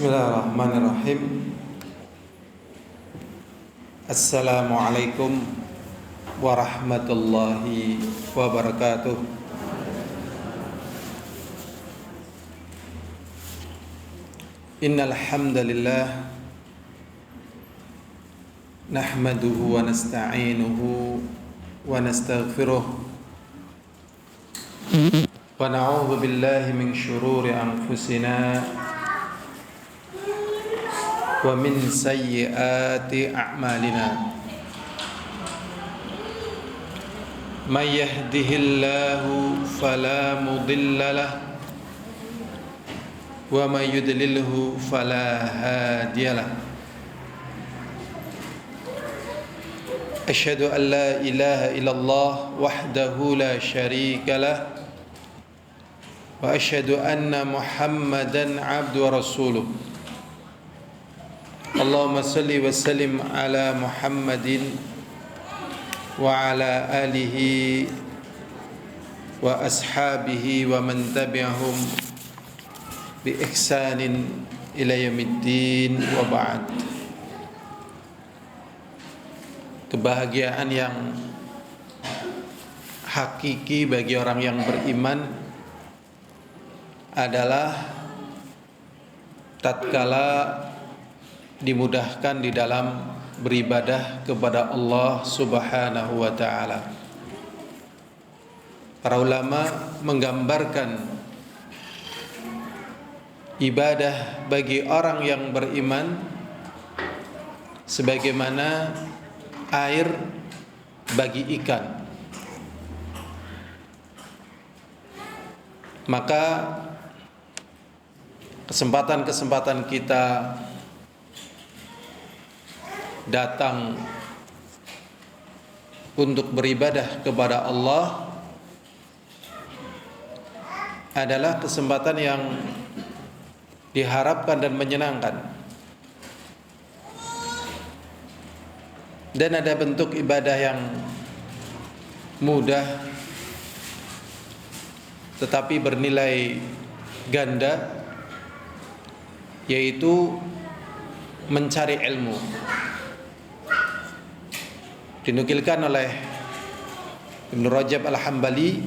Bismillahirrahmanirrahim. Assalamualaikum warahmatullahi wabarakatuh. Innal hamdalillah nahmaduhu wa nasta'inuhu wa nastaghfiruh wa na'udzu billahi min syururi anfusina wa min sayyiati a'malina. May yahdihillahu fala mudilla lahu wa may yudlilhu fala hadiya lahu. Asyhadu an la ilaha illallah wahdahu la syarika lahu wa asyhadu anna Muhammadan abduhu wa rasuluh. Allahumma salli wa sallim ala Muhammadin wa ala alihi wa ashabihi wa man tabi'ahum bi ihsanin ila yaumiddin wa ba'd. Kebahagiaan yang hakiki bagi orang yang beriman adalah tatkala dimudahkan di dalam beribadah kepada Allah Subhanahu wa ta'ala. Para ulama menggambarkan ibadah bagi orang yang beriman sebagaimana air bagi ikan. Maka kesempatan-kesempatan kita datang untuk beribadah kepada Allah adalah kesempatan yang diharapkan dan menyenangkan. Dan ada bentuk ibadah yang mudah tetapi bernilai ganda, yaitu mencari ilmu. Dinukilkan oleh Ibnu Rajab Al-Hambali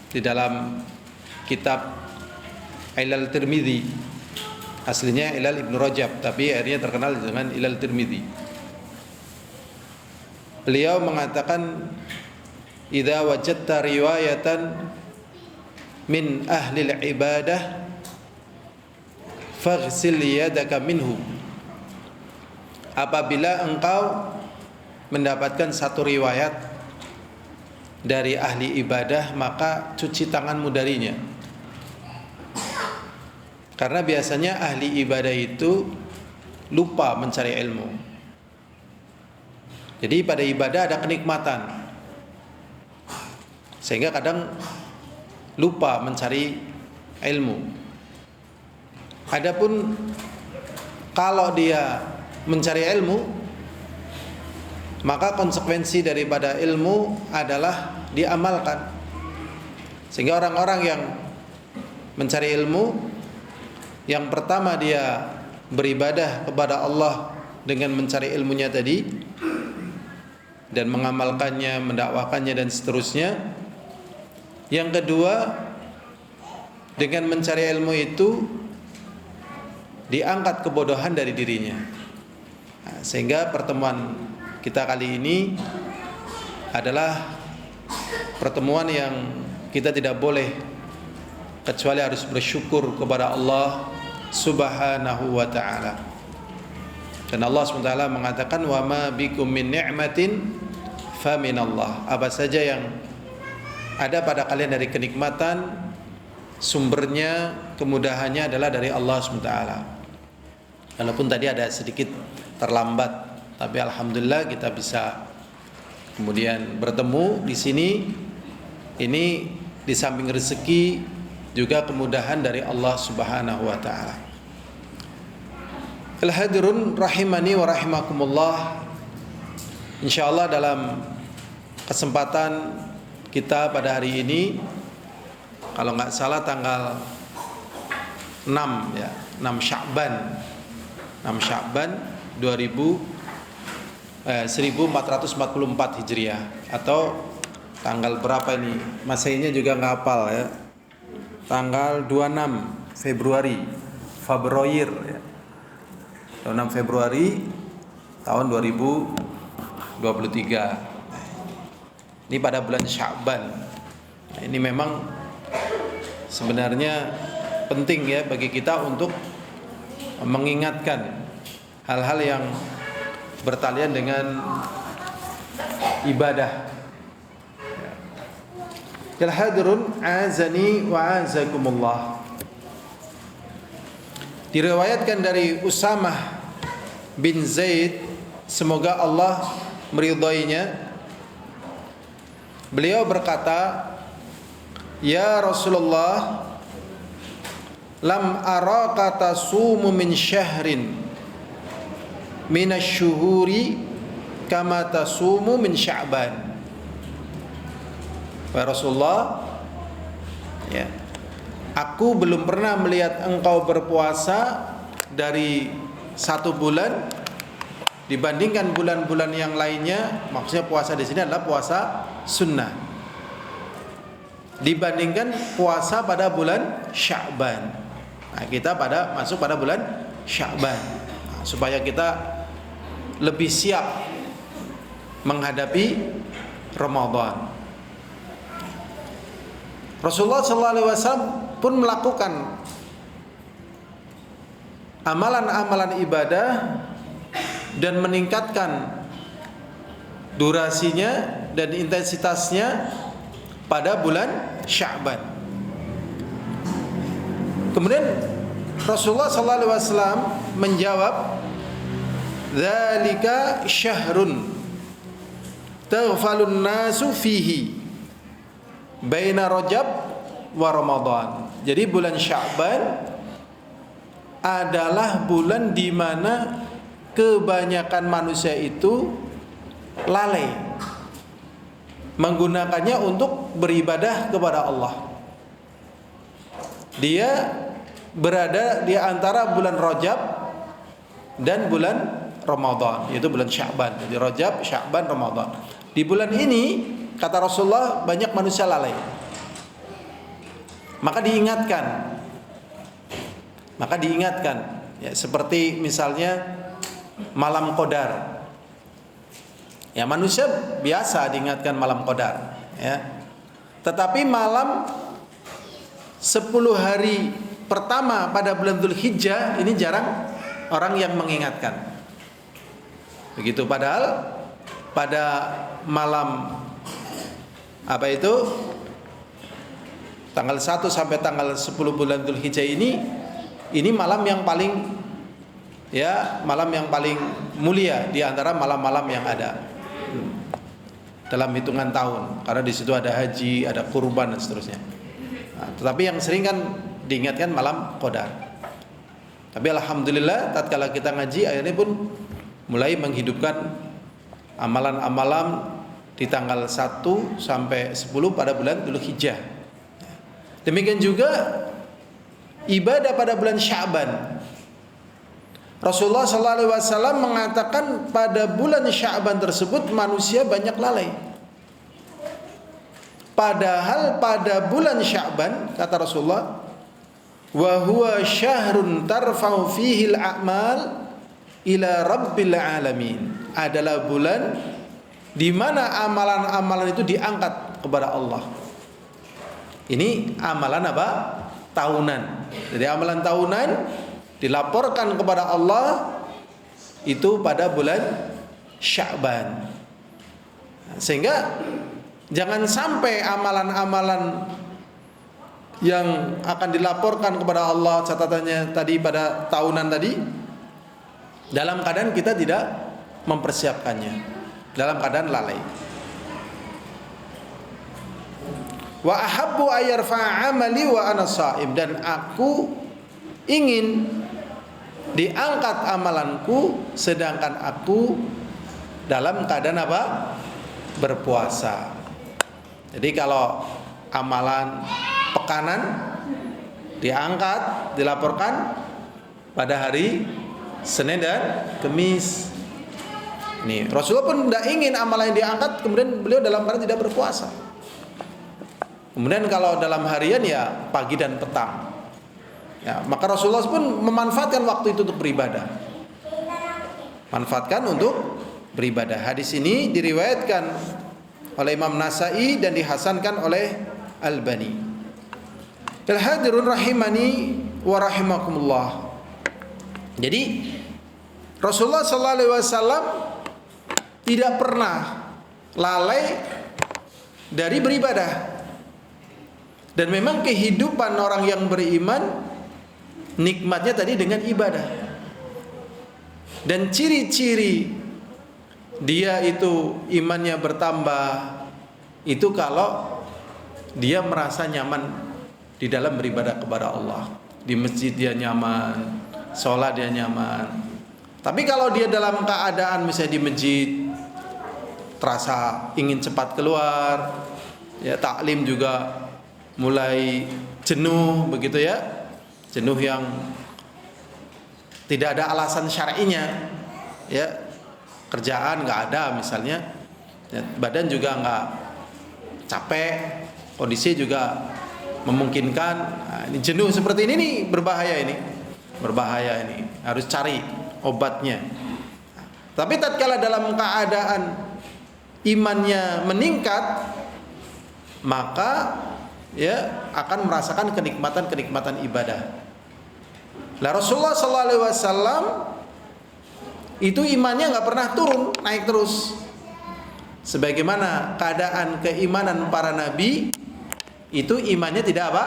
di dalam kitab Ilal Tirmidzi. Aslinya Ilal Ibnu Rajab, tapi akhirnya terkenal dengan Ilal Tirmidzi. Beliau mengatakan, "Idza wajadta riwayatan min ahli al-ibadah faghsil yadaka minhu." Apabila engkau mendapatkan satu riwayat dari ahli ibadah, maka cuci tanganmu darinya. Karena biasanya ahli ibadah itu lupa mencari ilmu. Jadi pada ibadah ada kenikmatan, sehingga kadang lupa mencari ilmu. Adapun kalau dia mencari ilmu, maka konsekuensi daripada ilmu adalah diamalkan. Sehingga orang-orang yang mencari ilmu, yang pertama dia beribadah kepada Allah dengan mencari ilmunya tadi dan mengamalkannya, mendakwakannya dan seterusnya. Yang kedua, dengan mencari ilmu itu diangkat kebodohan dari dirinya. Nah, sehingga pertemuan kita kali ini adalah pertemuan yang kita tidak boleh kecuali harus bersyukur kepada Allah Subhanahu wa ta'ala. Dan Allah SWT mengatakan, "Wa ma bikum min ni'matin fa minallah." Apa saja yang ada pada kalian dari kenikmatan, sumbernya, kemudahannya adalah dari Allah SWT. Walaupun tadi ada sedikit terlambat, tapi alhamdulillah kita bisa kemudian bertemu di sini. Ini di samping rezeki juga kemudahan dari Allah Subhanahu wa ta'ala. Al-hadirun rahimani wa rahimakumullah. Insyaallah dalam kesempatan kita pada hari ini, kalau nggak salah tanggal 6 ya, 6 Sya'ban 1444 Hijriah, atau tanggal berapa ini? Masainya juga nggak hafal ya. Tanggal 26 Februari ya. 26 Februari tahun 2023. Ini pada bulan Sya'ban. Nah, ini memang sebenarnya penting ya bagi kita untuk mengingatkan hal-hal yang bertalian dengan ibadah. Ya hadirun azani wa azakumullah. Diriwayatkan dari Usamah bin Zaid, semoga Allah meridhoinya, beliau berkata, "Ya Rasulullah, lam araka tasumu min syahrin minasyuhuri kama tasumu min Sya'ban." Ya Rasulullah, ya, aku belum pernah melihat engkau berpuasa dari satu bulan dibandingkan bulan-bulan yang lainnya. Maksudnya puasa di sini adalah puasa sunnah, dibandingkan puasa pada bulan Sya'ban. Nah, kita masuk pada bulan Sya'ban, nah, supaya kita lebih siap menghadapi Ramadan. Rasulullah SAW pun melakukan amalan-amalan ibadah dan meningkatkan durasinya dan intensitasnya pada bulan Sya'ban. Kemudian Rasulullah SAW menjawab, "Dzalika syahrun taghfalun nasu fihi baina Rajab wa Ramadan." Jadi bulan Sya'ban adalah bulan di mana kebanyakan manusia itu lalai menggunakannya untuk beribadah kepada Allah. Dia berada di antara bulan Rajab dan bulan Ramadan, yaitu bulan Sya'ban. Jadi Rajab, Sya'ban, Ramadan. Di bulan ini, kata Rasulullah, banyak manusia lalai. Maka diingatkan, ya, seperti misalnya malam Qadar. Ya, manusia biasa diingatkan malam Qadar, ya. Tetapi malam 10 hari pertama pada bulan Dzulhijjah ini jarang orang yang mengingatkan. Begitu, padahal pada malam tanggal 1 sampai tanggal 10 bulan Dzulhijjah ini malam yang paling mulia di antara malam-malam yang ada dalam hitungan tahun, karena di situ ada haji, ada kurban dan seterusnya. Nah, tetapi yang sering kan diingatkan malam Qadar. Tapi alhamdulillah tatkala kita ngaji, akhirnya pun mulai menghidupkan amalan-amalan di tanggal 1 sampai 10 pada bulan Dzulhijjah. Demikian juga ibadah pada bulan Sya'ban. Rasulullah SAW mengatakan pada bulan Sya'ban tersebut manusia banyak lalai. Padahal pada bulan Sya'ban, kata Rasulullah, wa huwa syahrun tarfa'u fihi al-a'mal ila rabbil alamin, adalah bulan di mana amalan-amalan itu diangkat kepada Allah. Ini amalan apa? Tahunan. Jadi amalan tahunan dilaporkan kepada Allah itu pada bulan Sya'ban. Sehingga jangan sampai amalan-amalan yang akan dilaporkan kepada Allah catatannya tadi pada tahunan tadi dalam keadaan kita tidak mempersiapkannya, dalam keadaan lalai. Wa ahabbu ayarfa'a amali wa ana sha'im, dan aku ingin diangkat amalanku sedangkan aku dalam keadaan apa? Berpuasa. Jadi kalau amalan pekanan diangkat, dilaporkan pada hari Senin dan Kamis. Nih, Rasulullah pun tidak ingin amalan yang diangkat kemudian beliau dalam keadaan tidak berpuasa. Kemudian kalau dalam harian ya pagi dan petang. Ya, maka Rasulullah pun memanfaatkan waktu itu untuk beribadah. Manfaatkan untuk beribadah. Hadis ini diriwayatkan oleh Imam Nasai dan dihasankan oleh Albani. Al-hadirun rahimani wa rahimakumullah. Jadi Rasulullah sallallahu alaihi wasallam tidak pernah lalai dari beribadah. Dan memang kehidupan orang yang beriman nikmatnya tadi dengan ibadah. Dan ciri-ciri dia itu imannya bertambah itu kalau dia merasa nyaman di dalam beribadah kepada Allah. Di masjid dia nyaman, sholat dia nyaman. Tapi kalau dia dalam keadaan misalnya di masjid terasa ingin cepat keluar, ya taklim juga mulai jenuh begitu ya. Jenuh yang tidak ada alasan syar'inya, ya kerjaan nggak ada misalnya, ya, badan juga nggak capek, kondisi juga memungkinkan. Nah, ini jenuh seperti ini nih berbahaya ini harus cari obatnya. Tapi tatkala dalam keadaan imannya meningkat, maka ya akan merasakan kenikmatan ibadah. Lah Rasulullah sallallahu alaihi wasallam itu imannya nggak pernah turun, naik terus. Sebagaimana keadaan keimanan para nabi itu imannya tidak apa?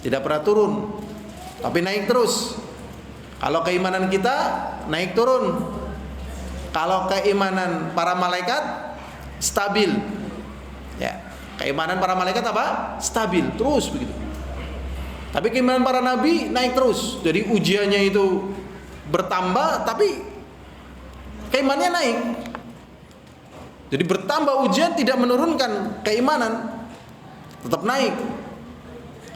Tidak pernah turun, tapi naik terus. Kalau keimanan kita naik turun. Kalau keimanan para malaikat stabil. Ya, keimanan para malaikat apa? Stabil terus begitu. Tapi keimanan para nabi naik terus. Jadi ujiannya itu bertambah tapi keimanannya naik. Jadi bertambah ujian tidak menurunkan keimanan, tetap naik.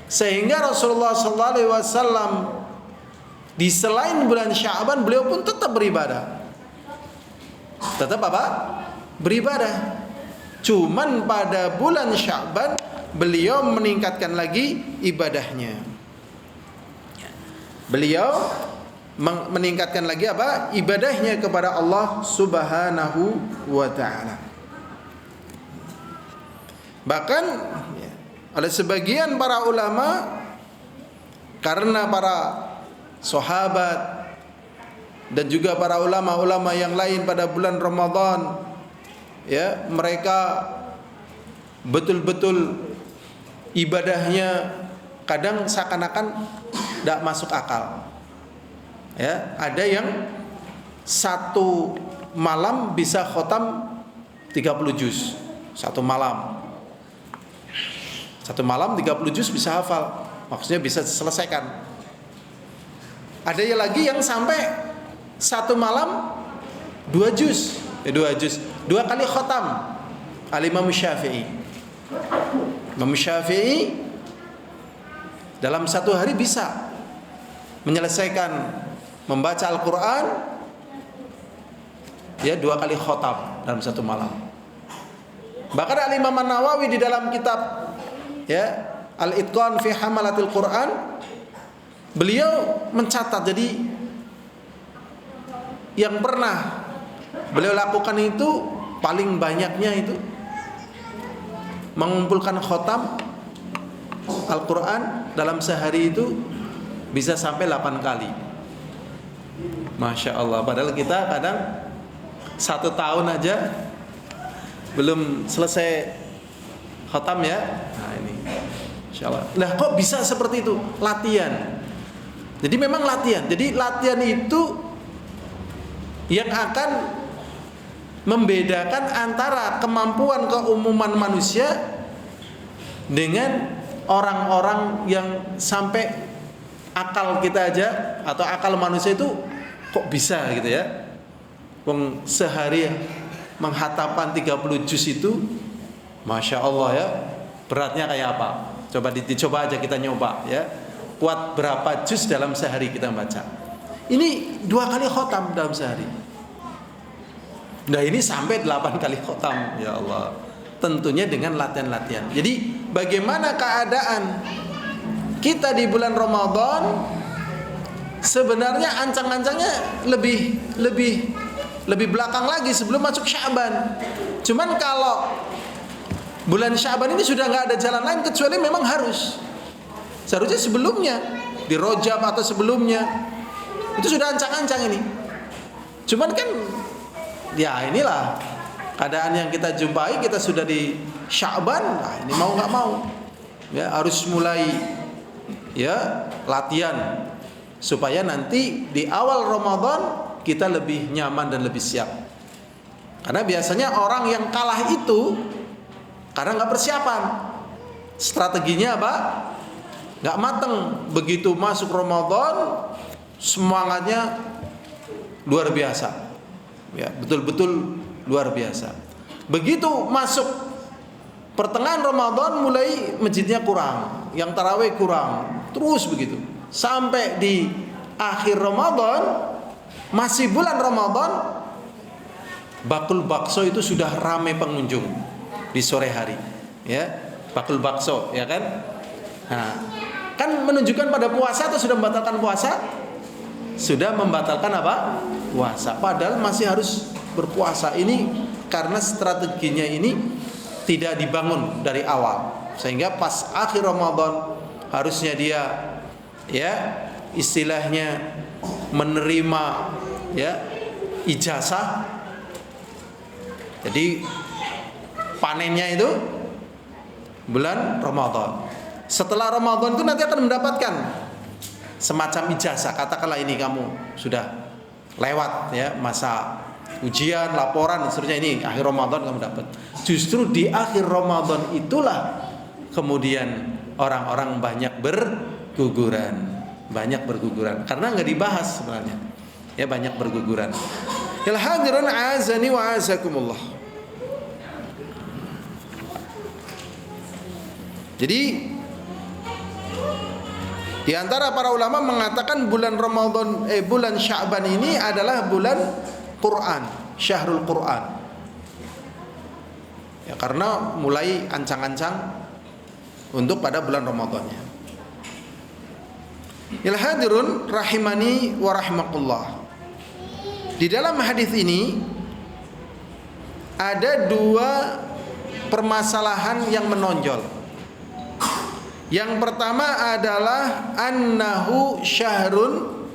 Sehingga Rasulullah SAW di selain bulan Sya'ban beliau pun tetap beribadah. Tetap apa? Beribadah. Cuman pada bulan Sya'ban beliau meningkatkan lagi ibadahnya. Beliau meningkatkan lagi apa? Ibadahnya kepada Allah Subhanahu wa taala. Bahkan oleh sebagian para ulama, karena para sahabat dan juga para ulama-ulama yang lain pada bulan Ramadan, ya mereka betul-betul ibadahnya kadang seakan-akan tidak masuk akal. Ya, ada yang satu malam bisa khotam 30 juz. Satu malam 30 juz bisa hafal. Maksudnya bisa selesaikan. Ada yang lagi yang sampai satu malam 2 juz. 2 kali khotam. Al-Imam Syafi'i. Imam Syafi'i dalam satu hari bisa menyelesaikan membaca Al-Quran ya 2 kali khotam dalam satu malam. Bahkan Al-Imam An-Nawawi di dalam kitab ya Al-Itqan fi Hamalatil Quran beliau mencatat, jadi yang pernah beliau lakukan itu paling banyaknya itu mengumpulkan khotam Al-Quran dalam sehari itu bisa sampai 8 kali. Masya Allah. Padahal kita kadang 1 tahun aja belum selesai khotam ya. Nah ini Insya Allah. Lah kok bisa seperti itu? Latihan. Jadi memang latihan. Jadi latihan itu yang akan membedakan antara kemampuan keumuman manusia dengan orang-orang yang sampai akal kita aja atau akal manusia itu kok bisa gitu ya. Wong sehari menghatamkan 30 juz itu Masya Allah ya, beratnya kayak apa? Coba aja kita nyoba ya. Kuat berapa juz dalam sehari kita baca. Ini 2 kali khotam dalam sehari. Nah ini sampai 8 kali khotam. Ya Allah. Tentunya dengan latihan-latihan. Jadi bagaimana keadaan kita di bulan Ramadan? Sebenarnya ancang-ancangnya lebih belakang lagi sebelum masuk Sya'ban. Cuman kalau bulan Sya'ban ini sudah nggak ada jalan lain kecuali memang harus. Seharusnya sebelumnya di Rajab atau sebelumnya itu sudah ancang-ancang ini. Cuman kan ya inilah keadaan yang kita jumpai, kita sudah di Sya'ban. Nah, ini mau nggak mau ya harus mulai ya latihan supaya nanti di awal Ramadan kita lebih nyaman dan lebih siap. Karena biasanya orang yang kalah itu karena nggak persiapan. Strateginya apa? Nggak mateng. Begitu masuk Ramadan semangatnya luar biasa. Ya, betul-betul luar biasa. Begitu masuk pertengahan Ramadan mulai masjidnya kurang, yang tarawih kurang, terus begitu. Sampai di akhir Ramadan, masih bulan Ramadan, bakul bakso itu sudah ramai pengunjung di sore hari, ya bakul bakso, ya kan? Nah, kan menunjukkan pada puasa atau sudah membatalkan puasa? Sudah membatalkan apa? Puasa. Padahal masih harus berpuasa. Ini karena strateginya ini tidak dibangun dari awal, sehingga pas akhir Ramadan harusnya dia ya istilahnya menerima ya ijazah. Jadi panennya itu bulan Ramadan. Setelah Ramadan itu nanti akan mendapatkan semacam ijazah. Katakanlah ini kamu sudah lewat ya masa ujian, laporan dan seterusnya, ini akhir Ramadan kamu dapat. Justru di akhir Ramadan itulah kemudian orang-orang banyak berguguran karena nggak dibahas sebenarnya. Ya banyak berguguran. Ya hadirin azani wa azakumullah. Jadi di antara para ulama mengatakan bulan Ramadan bulan Sya'ban ini adalah bulan Quran, Syahrul Quran. Ya karena mulai ancang-ancang untuk pada bulan Ramadannya. Ya hadirun rahimani wa rahimakumullah. Di dalam hadis ini ada 2 permasalahan yang menonjol. Yang pertama adalah annahu syahrun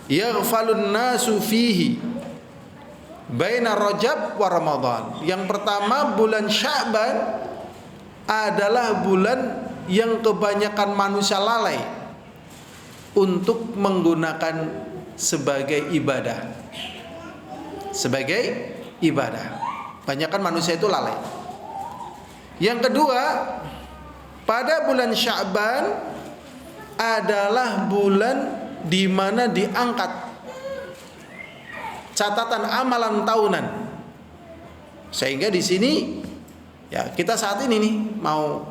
yaghfalun nasu fihi baina Rajab wa Ramadan. Yang pertama, bulan Sya'ban adalah bulan yang kebanyakan manusia lalai untuk menggunakan sebagai ibadah. Sebagai ibadah. Banyakan manusia itu lalai. Yang kedua, pada bulan Sya'ban adalah bulan di mana diangkat catatan amalan tahunan. Sehingga di sini ya kita saat ini nih mau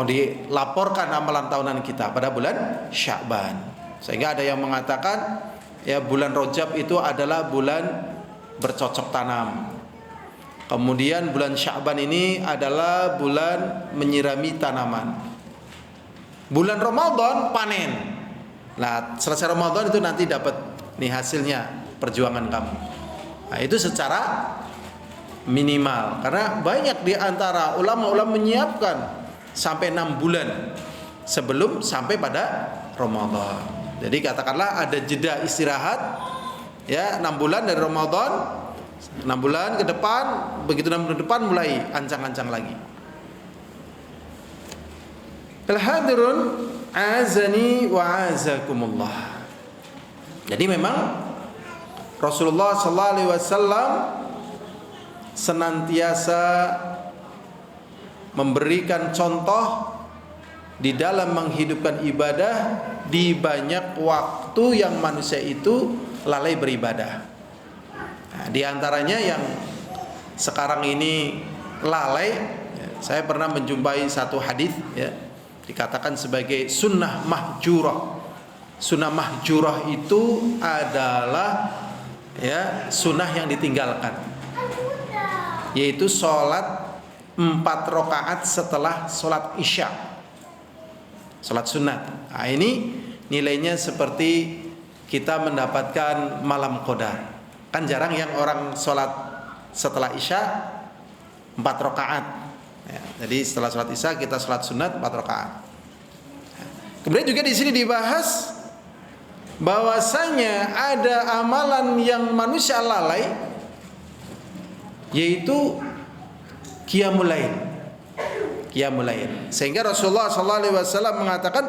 dilaporkan amalan tahunan kita pada bulan Sya'ban. Sehingga ada yang mengatakan ya bulan Rajab itu adalah bulan bercocok tanam. Kemudian bulan Sya'ban ini adalah bulan menyirami tanaman. Bulan Ramadan panen. Nah, selesai Ramadan itu nanti dapat nih hasilnya perjuangan kamu. Nah, itu secara minimal. Karena banyak di antara ulama-ulama menyiapkan sampai 6 bulan sebelum sampai pada Ramadan. Jadi katakanlah ada jeda istirahat ya 6 bulan dari Ramadan. 6 bulan ke depan, begitu 6 bulan ke depan mulai ancang-ancang lagi. Al-hadirun azani wa azakumullah. Jadi memang Rasulullah sallallahu alaihi wasallam senantiasa memberikan contoh di dalam menghidupkan ibadah di banyak waktu yang manusia itu lalai beribadah. Nah, di antaranya yang sekarang ini lalai, ya, saya pernah menjumpai satu hadis ya, dikatakan sebagai sunnah mahjurah. Sunnah mahjurah itu adalah ya sunnah yang ditinggalkan, yaitu sholat 4 rakaat setelah sholat isya, sholat sunat. Nah, ini nilainya seperti kita mendapatkan malam qadar. Kan jarang yang orang sholat setelah isya 4 rakaat ya, jadi setelah sholat isya kita sholat sunat 4 rakaat. Kemudian juga di sini dibahas bahwasanya ada amalan yang manusia lalai, yaitu qiyamul lail. Qiyamul lail. Sehingga Rasulullah sallallahu alaihi wasallam mengatakan,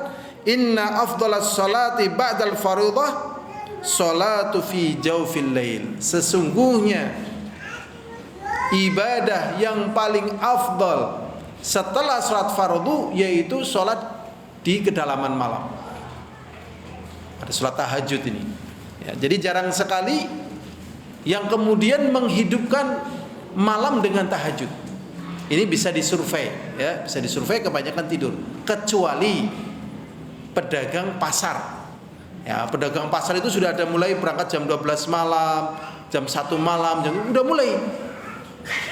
"Inna afdalas salati ba'dal fardhah salatu fi jawfil lail." Sesungguhnya ibadah yang paling afdal setelah salat fardu yaitu salat di kedalaman malam. Ada salat tahajud ini. Ya, jadi jarang sekali yang kemudian menghidupkan malam dengan tahajud. Ini bisa disurvei, ya, bisa disurvei, kebanyakan tidur. Kecuali pedagang pasar. Ya, pedagang pasar itu sudah ada mulai berangkat jam 12 malam, jam 1 malam, udah mulai.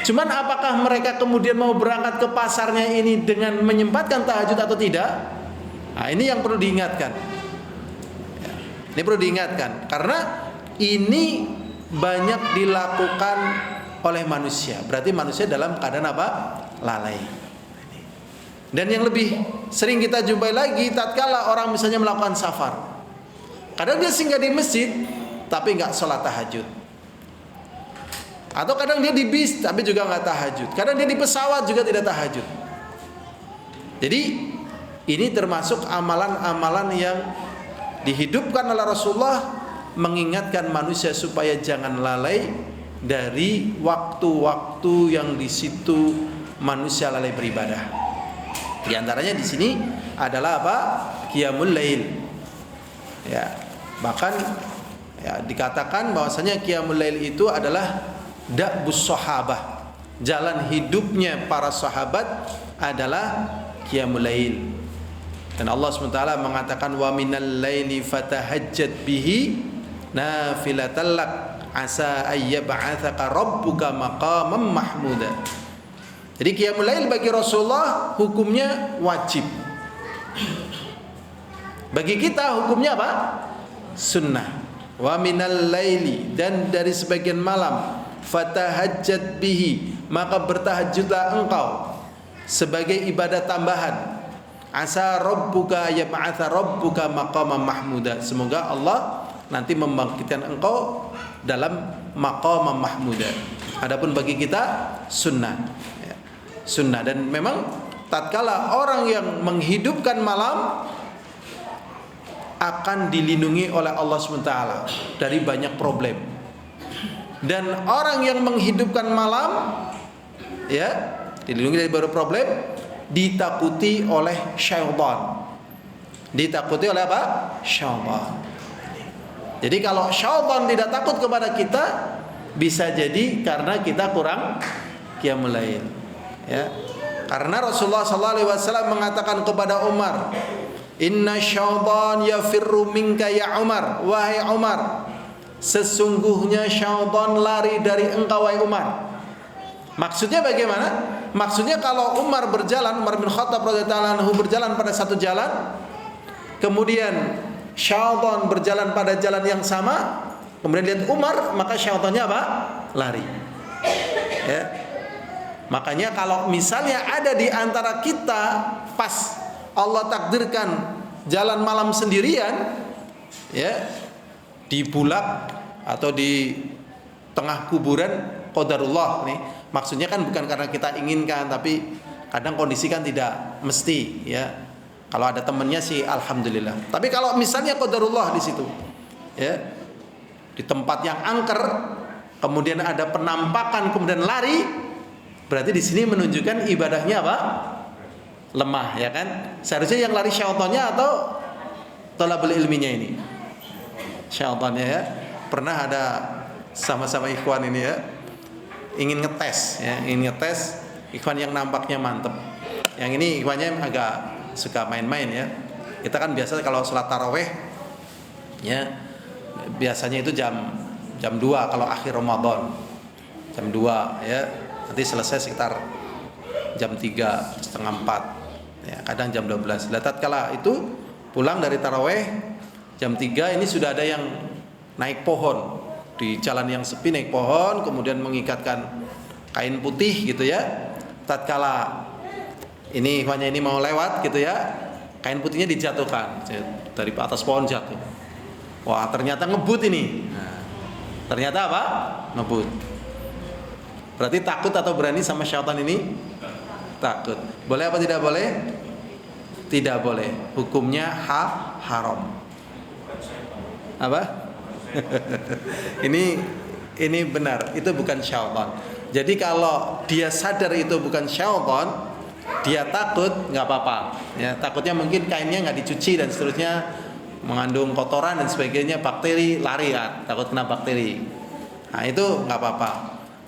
Cuman apakah mereka kemudian mau berangkat ke pasarnya ini dengan menyempatkan tahajud atau tidak? Nah, ini yang perlu diingatkan. Ya, ini perlu diingatkan karena ini banyak dilakukan oleh manusia. Berarti manusia dalam keadaan apa? Lalai. Dan yang lebih sering kita jumpai lagi tatkala orang misalnya melakukan safar. Kadang dia singgah di masjid tapi nggak sholat tahajud. Atau kadang dia di bis tapi juga nggak tahajud. Kadang dia di pesawat juga tidak tahajud. Jadi ini termasuk amalan-amalan yang dihidupkan oleh Rasulullah, mengingatkan manusia supaya jangan lalai dari waktu-waktu yang di situ manusia lalai beribadah. Di antaranya di sini adalah apa? Qiyamul lail. Ya, bahkan ya, dikatakan bahwasanya qiyamul lail itu adalah da'bus sahabah. Jalan hidupnya para sahabat adalah qiyamul lail. Dan Allah SWT mengatakan wa minal laili fatahajjat bihi nafilatan lak asa ayyab'atsaka rabbuka maqaman mahmuda. Jadi qiyamul lail bagi Rasulullah hukumnya wajib. Bagi kita hukumnya apa? Sunnah. Wa minal laili, dan dari sebagian malam, fatahajjat bihi, maka bertahajudlah engkau sebagai ibadah tambahan. Asa rabbuka yab'atsa rabbuka maqaman mahmuda. Semoga Allah nanti membangkitkan engkau dalam maqaman mahmuda. Adapun bagi kita sunnah. Ya, sunnah. Dan memang tatkala orang yang menghidupkan malam akan dilindungi oleh Allah SWT dari banyak problem. Dan orang yang menghidupkan malam ya dilindungi dari banyak problem, ditakuti oleh syaitan. Ditakuti oleh apa? Syaitan. Jadi kalau syaitan tidak takut kepada kita, bisa jadi karena kita kurang qiyamul lail. Ya. Karena Rasulullah SAW mengatakan kepada Umar, "Inna syaitan yafirru minka ya Umar." Wahai Umar, sesungguhnya syaitan lari dari engkau wahai Umar. Maksudnya bagaimana? Maksudnya kalau Umar berjalan, Umar bin Khattab radhiyallahu anhu berjalan pada satu jalan, kemudian syaitan berjalan pada jalan yang sama, kemudian lihat Umar, maka syaitannya apa? Lari. Ya. Makanya kalau misalnya ada di antara kita pas Allah takdirkan jalan malam sendirian, ya, di bulak atau di tengah kuburan, qadarullah nih. Maksudnya kan bukan karena kita inginkan, tapi kadang kondisi kan tidak mesti, ya. Kalau ada temennya sih alhamdulillah. Tapi kalau misalnya qadarullah di situ, ya, di tempat yang angker, kemudian ada penampakan, kemudian lari, berarti di sini menunjukkan ibadahnya apa? Lemah, ya kan? Seharusnya yang lari syaitannya atau talabul ilminya ini? Syaitannya, ya. Pernah ada sama-sama ikhwan ini, ya, ingin ngetes, ya, ikhwan yang nampaknya mantep. Yang ini ikhwannya agak suka main-main, ya. Kita kan biasa kalau sholat taraweh Ya. Biasanya itu jam 2 kalau akhir Ramadan. Jam 2 ya. Nanti selesai sekitar jam 3, setengah 4. Ya, kadang jam 12. Lah tatkala itu pulang dari taraweh jam 3 ini sudah ada yang naik pohon di jalan yang sepi, naik pohon kemudian mengikatkan kain putih gitu ya. Tatkala ini ikhwannya ini mau lewat gitu ya, kain putihnya dijatuhkan dari atas pohon jatuh. Wah, ternyata ngebut ini. Nah, ternyata apa? Ngebut. Berarti takut atau berani sama syaitan ini? Takut. Boleh apa tidak boleh? Tidak boleh. Hukumnya haram. Apa? Ini benar. Itu bukan syaitan. Jadi kalau dia sadar itu bukan syaitan, dia takut, nggak apa-apa. Ya, takutnya mungkin kainnya nggak dicuci dan seterusnya, mengandung kotoran dan sebagainya, bakteri, lari kan, takut kena bakteri. Nah itu nggak apa-apa.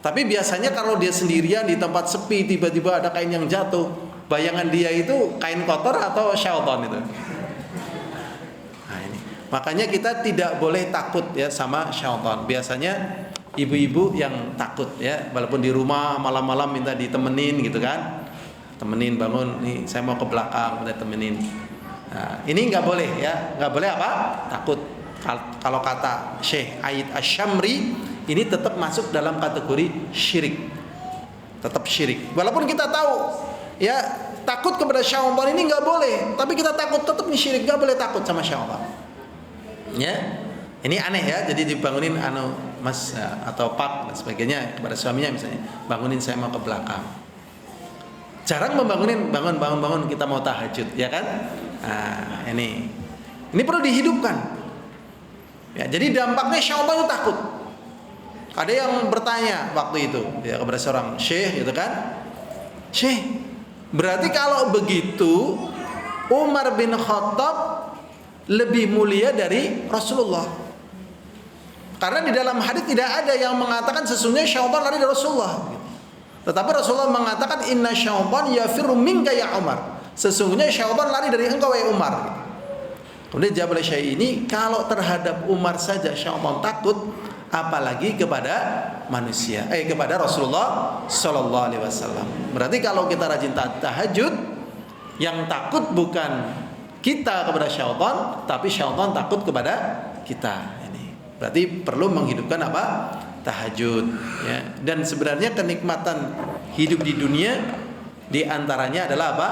Tapi biasanya kalau dia sendirian di tempat sepi, tiba-tiba ada kain yang jatuh, bayangan dia itu kain kotor atau syaitan itu. Nah ini, makanya kita tidak boleh takut ya sama syaitan. Biasanya ibu-ibu yang takut ya, walaupun di rumah malam-malam minta ditemenin gitu kan, temenin bangun, nih saya mau ke belakang, minta temenin. Nah, ini nggak boleh ya, nggak boleh apa? Takut. Kalau kata Syekh Aid Asy-Syamri, ini tetap masuk dalam kategori syirik, tetap syirik. Walaupun kita tahu ya takut kepada syaitan ini nggak boleh, tapi kita takut tetap nih syirik, nggak boleh takut sama syaitan. Ya, ini aneh ya. Jadi dibangunin mas atau pak dan sebagainya kepada suaminya misalnya, bangunin saya mau ke belakang. Jarang membangunin, bangun kita mau tahajud, ya kan? Nah, ini perlu dihidupkan. Ya, jadi dampaknya syaitan itu takut. Ada yang bertanya waktu itu ya kepada seorang syekh gitu kan, Syekh, berarti kalau begitu Umar bin Khattab lebih mulia dari Rasulullah? Karena di dalam hadis tidak ada yang mengatakan sesungguhnya syaitan lari dari Rasulullah. Tetapi Rasulullah mengatakan inna syaitan yafirru minka ya Umar. Sesungguhnya syaitan lari dari engkau ya Umar. Kemudian jawab oleh Syekh ini, kalau terhadap Umar saja syaitan takut, apalagi kepada manusia, kepada Rasulullah Sallallahu Alaihi Wasallam. Berarti kalau kita rajin tahajud, yang takut bukan kita kepada syaitan, tapi syaitan takut kepada kita. Ini berarti perlu menghidupkan apa? Tahajud. Ya. Dan sebenarnya kenikmatan hidup di dunia diantaranya adalah apa?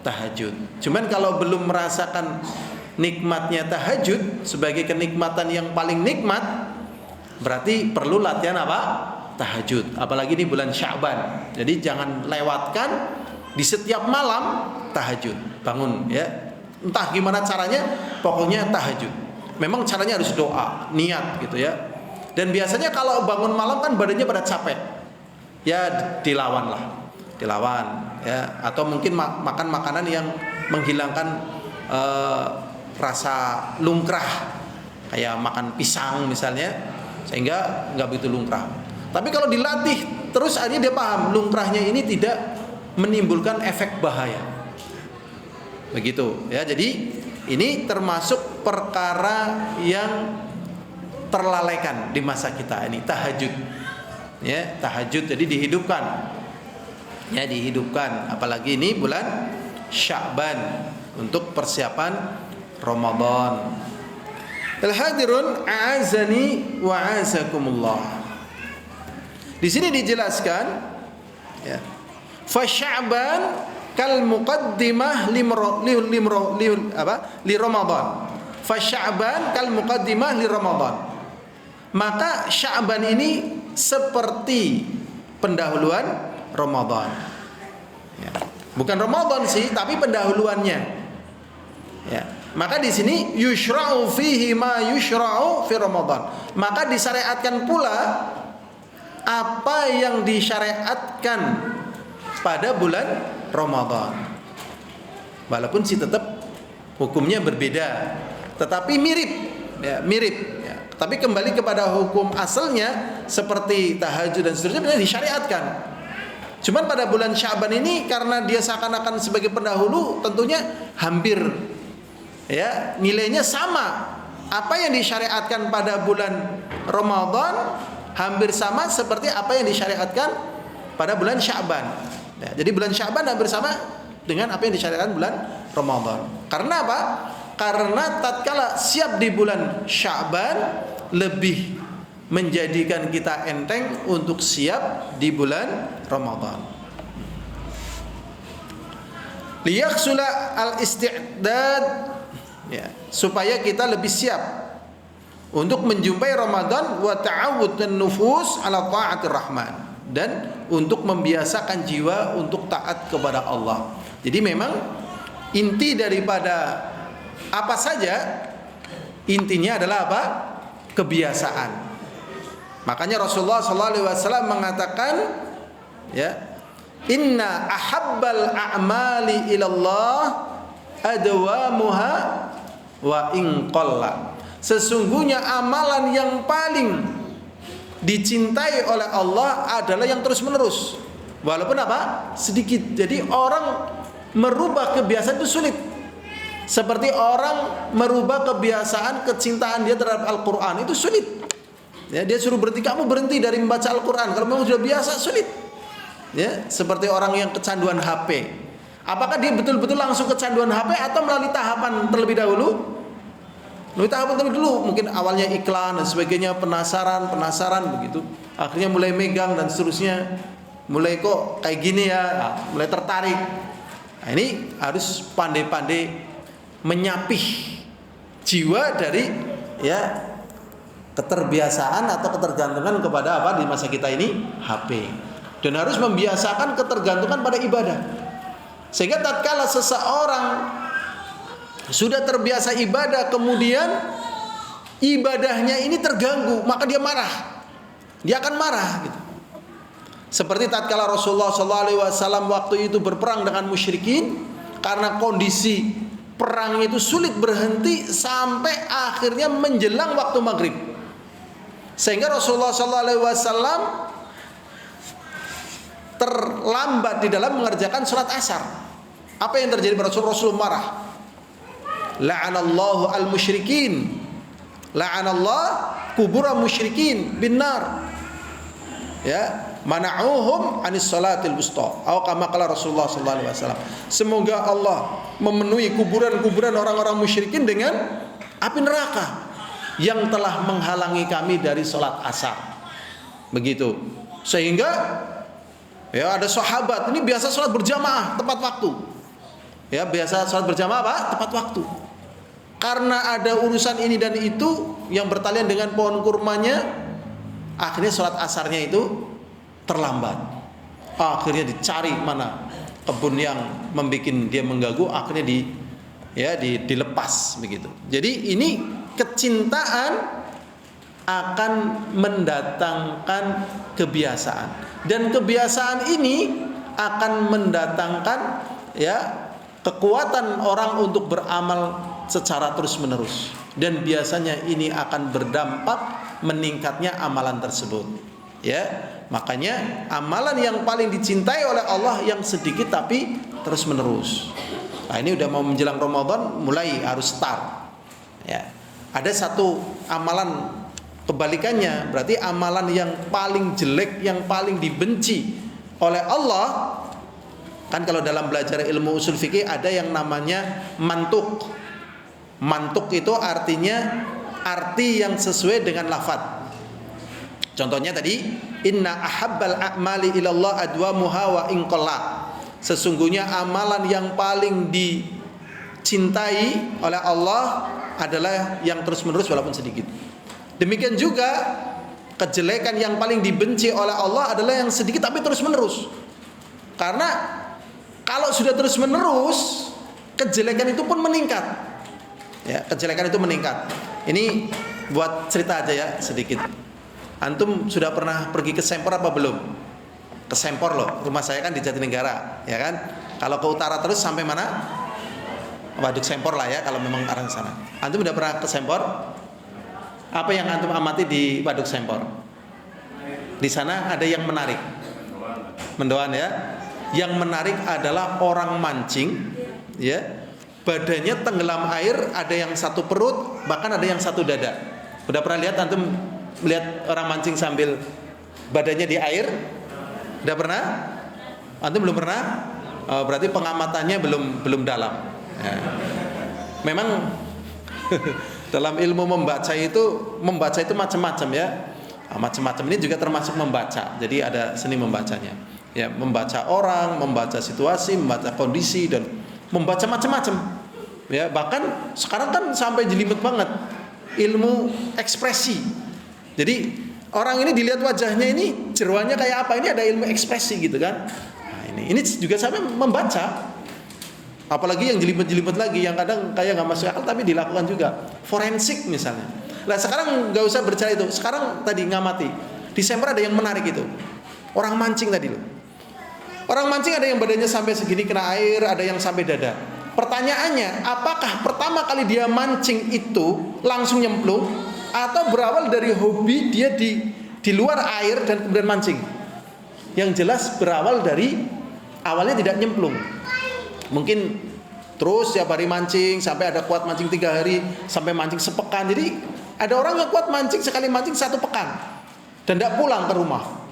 Tahajud. Cuman kalau belum merasakan nikmatnya tahajud sebagai kenikmatan yang paling nikmat, berarti perlu latihan apa? Tahajud. Apalagi di bulan Sya'ban. Jadi jangan lewatkan di setiap malam tahajud. Bangun ya. Entah gimana caranya, pokoknya tahajud. Memang caranya harus doa, niat gitu ya. Dan biasanya kalau bangun malam kan badannya pada capek. Ya dilawan ya, atau mungkin makan makanan yang menghilangkan rasa lungkrah, kayak makan pisang misalnya, sehingga nggak begitu lungkrah. Tapi kalau dilatih terus akhirnya dia paham lungkrahnya ini tidak menimbulkan efek bahaya. Begitu ya. Jadi ini termasuk perkara yang terlalaikan di masa kita ini, tahajud. Ya, tahajud jadi dihidupkan. Ya, dihidupkan, apalagi ini bulan Sya'ban untuk persiapan Ramadan. Al-hadirun a'azani wa a'azakumullah. Di sini dijelaskan ya. Fa Sya'ban kal muqaddimah li Ramadan. Fa Sya'ban kal muqaddimah li Ramadan. Maka Sya'ban ini seperti pendahuluan Ramadan. Ya. Bukan Ramadan sih, tapi pendahuluannya. Ya. Maka di sini yushra'u fihi ma yushra'u fi Ramadan. Maka disyariatkan pula apa yang disyariatkan pada bulan Ramadan. Walaupun sih tetap hukumnya berbeda, tetapi mirip, ya, mirip. Ya. Tapi kembali kepada hukum asalnya seperti tahajud dan seterusnya disyariatkan. Cuman pada bulan Sya'ban ini karena dia seakan-akan sebagai pendahulu, tentunya hampir ya nilainya sama apa yang disyariatkan pada bulan Ramadan hampir sama seperti apa yang disyariatkan pada bulan Sya'ban. Ya, jadi bulan Sya'ban hampir sama dengan apa yang disyariatkan bulan Ramadan. Karena apa? Karena tatkala siap di bulan Sya'ban lebih menjadikan kita enteng untuk siap di bulan Ramadan. Liyakhsula al-isti'dad, ya, supaya kita lebih siap untuk menjumpai Ramadan, wa ta'awudun nufus ala ta'atir rahman, dan untuk membiasakan jiwa untuk taat kepada Allah. Jadi memang inti daripada apa saja, intinya adalah apa? Kebiasaan. Makanya Rasulullah SAW mengatakan, ya, inna ahabbal a'mali ilallah adwamuha wa in qalla. Sesungguhnya amalan yang paling dicintai oleh Allah adalah yang terus menerus, walaupun apa? Sedikit. Jadi orang merubah kebiasaan itu sulit. Seperti orang merubah kebiasaan kecintaan dia terhadap Al-Quran itu sulit. Ya, dia suruh berhenti, kamu berhenti dari membaca Al-Quran. Kalau memang sudah biasa, sulit. Ya, seperti orang yang kecanduan HP. Apakah dia betul-betul langsung kecanduan HP atau melalui tahapan terlebih dahulu? Melalui tahapan terlebih dulu. Mungkin awalnya iklan dan sebagainya, penasaran begitu. Akhirnya mulai megang dan seterusnya. Mulai kok kayak gini ya, mulai tertarik. Nah, ini harus pandai-pandai menyapih jiwa dari, ya, keterbiasaan atau ketergantungan kepada apa di masa kita ini, HP. Dan harus membiasakan ketergantungan pada ibadah. Sehingga tatkala seseorang sudah terbiasa ibadah, kemudian ibadahnya ini terganggu, maka dia marah. Dia akan marah gitu. Seperti tatkala Rasulullah SAW waktu itu berperang dengan musyrikin, karena kondisi perang itu sulit berhenti sampai akhirnya menjelang waktu maghrib. Sehingga Rasulullah SAW terlambat di dalam mengerjakan sholat asar. Apa yang terjadi pada Rasulullah marah? La'anallahu al-musyrikin, la'anallah kubura musyrikin binnar, ya, mana'uhum anis salatil wusta, atau kama qala Rasulullah sallallahu alaihi wasallam. Semoga Allah memenuhi kuburan-kuburan orang-orang musyrikin dengan api neraka yang telah menghalangi kami dari sholat asar. Begitu. Sehingga, ya, ada sahabat ini biasa sholat berjamaah tepat waktu. Ya, biasa sholat berjamaah apa? Tepat waktu. Karena ada urusan ini dan itu yang bertalian dengan pohon kurmanya, akhirnya sholat asarnya itu terlambat. Akhirnya dicari mana kebun yang membuat dia mengganggu, akhirnya dilepas begitu. Jadi ini kecintaan akan mendatangkan kebiasaan, dan kebiasaan ini akan mendatangkan, ya, kekuatan orang untuk beramal secara terus-menerus, dan biasanya ini akan berdampak meningkatnya amalan tersebut. Ya, makanya amalan yang paling dicintai oleh Allah yang sedikit tapi terus-menerus. Nah, ini udah mau menjelang Ramadan, mulai harus start. Ya. Ada satu amalan kebalikannya, berarti amalan yang paling jelek, yang paling dibenci oleh Allah. Kan kalau dalam belajar ilmu usul fikih ada yang namanya mantuk. Mantuk itu artinya arti yang sesuai dengan lafadz. Contohnya tadi, inna ahabbal a'mali ilallah adwamuha wa in qalla. Sesungguhnya amalan yang paling dicintai oleh Allah adalah yang terus-menerus walaupun sedikit. Demikian juga kejelekan yang paling dibenci oleh Allah adalah yang sedikit tapi terus-menerus. Karena kalau sudah terus-menerus, kejelekan itu pun meningkat. Ya, kejelekan itu meningkat. Ini buat cerita aja ya sedikit. Antum sudah pernah pergi ke Sempor apa belum? Ke Sempor loh, rumah saya kan di Jatinegara, ya kan? Kalau ke utara terus sampai mana? Waduk Sempor lah ya, kalau memang arah sana. Antum udah pernah ke Sempor? Apa yang antum amati di Waduk Sempor? Di sana ada yang menarik. Mendoan ya. Yang menarik adalah orang mancing, ya. badannya tenggelam air, ada yang satu perut, bahkan ada yang satu dada. Udah pernah lihat antum lihat orang mancing sambil badannya di air? Udah pernah? Antum belum pernah? Oh, berarti pengamatannya belum dalam. Ya. Memang dalam ilmu membaca itu macam-macam ya. Macam-macam ini juga termasuk membaca. Jadi ada seni membacanya. Ya, membaca orang, membaca situasi, membaca kondisi, dan membaca macam-macam. Ya, bahkan sekarang kan sampai jelimet banget ilmu ekspresi. Jadi orang ini dilihat wajahnya ini jeroannya kayak apa, ini ada ilmu ekspresi gitu kan. Nah, ini juga sampai membaca. Apalagi yang jelimet-jelimet lagi, yang kadang kayak nggak masuk akal tapi dilakukan juga. Forensik misalnya. Nah sekarang nggak usah berbicara itu. Sekarang tadi ngamati. Desember ada yang menarik itu. Orang mancing tadi loh. Orang mancing ada yang badannya sampai segini kena air, ada yang sampai dada. Pertanyaannya, apakah pertama kali dia mancing itu langsung nyemplung, atau berawal dari hobi dia di luar air dan kemudian mancing? Yang jelas berawal dari awalnya tidak nyemplung. Mungkin terus tiap hari mancing sampai ada kuat mancing 3 hari, sampai mancing sepekan. Jadi ada orang yang kuat mancing sekali mancing 1 pekan dan tidak pulang ke rumah.